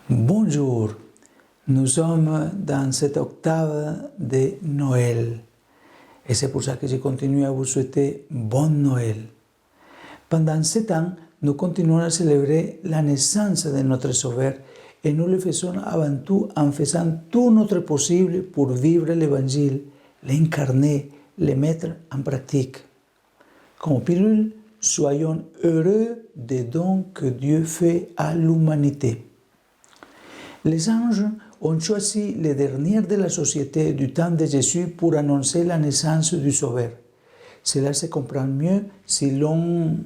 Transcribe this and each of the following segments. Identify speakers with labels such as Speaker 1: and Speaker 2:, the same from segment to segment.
Speaker 1: Bonjour, nous sommes dans cette octave de Noël et c'est pour ça que je continue à vous souhaiter bonne Noël. Pendant ce temps, nous continuons à célébrer la naissance de notre Sauveur et nous le faisons avant tout en faisant tout notre possible pour vivre l'Évangile, l'incarner, le mettre en pratique. Comme pilule, soyons heureux des dons que Dieu fait à l'humanité. Les anges ont choisi les derniers de la société du temps de Jésus pour annoncer la naissance du Sauveur. Cela se comprend mieux si l'on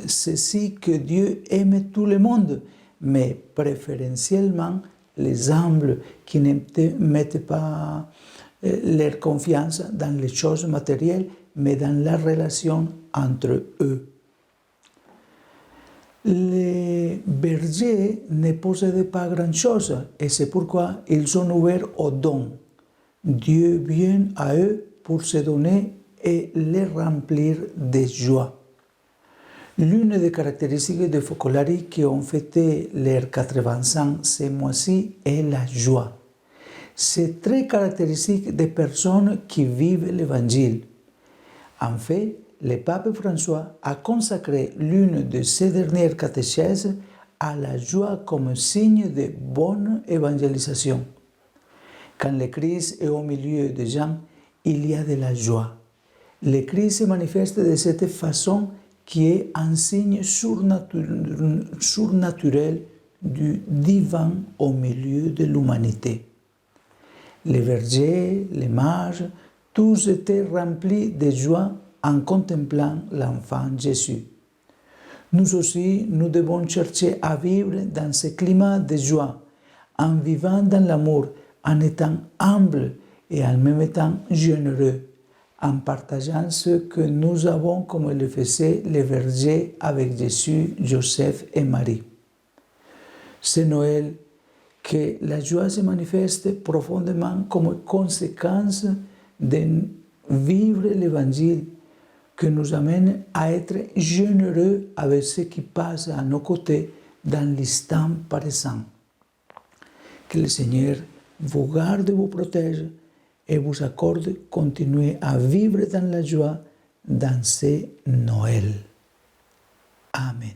Speaker 1: sait que Dieu aime tout le monde, mais préférentiellement les humbles qui ne mettent pas leur confiance dans les choses matérielles, mais dans la relation entre eux. Les bergers ne possédaient pas grand-chose et c'est pourquoi ils sont ouverts aux dons. Dieu vient à eux pour se donner et les remplir de joie. L'une des caractéristiques des Focolari qui ont fêté leurs 80 ans ce mois-ci est la joie. C'est très caractéristique des personnes qui vivent l'Évangile. En fait, le pape François a consacré l'une de ses dernières catéchèses à la joie comme signe de bonne évangélisation. Quand le Christ est au milieu des gens, il y a de la joie. Le Christ se manifeste de cette façon qui est un signe surnaturel du divin au milieu de l'humanité. Les bergers, les mages, tous étaient remplis de joie en contemplant l'enfant Jésus. Nous aussi, nous devons chercher à vivre dans ce climat de joie, en vivant dans l'amour, en étant humble et en même temps généreux, en partageant ce que nous avons comme le faisaient les bergers avec Jésus, Joseph et Marie. C'est Noël que la joie se manifeste profondément comme conséquence de vivre l'Évangile qui nous amène à être généreux avec ce qui passe à nos côtés dans l'instant présent. Que le Seigneur vous garde, vous protège et vous accorde continuer à vivre dans la joie dans ce Noël. Amen.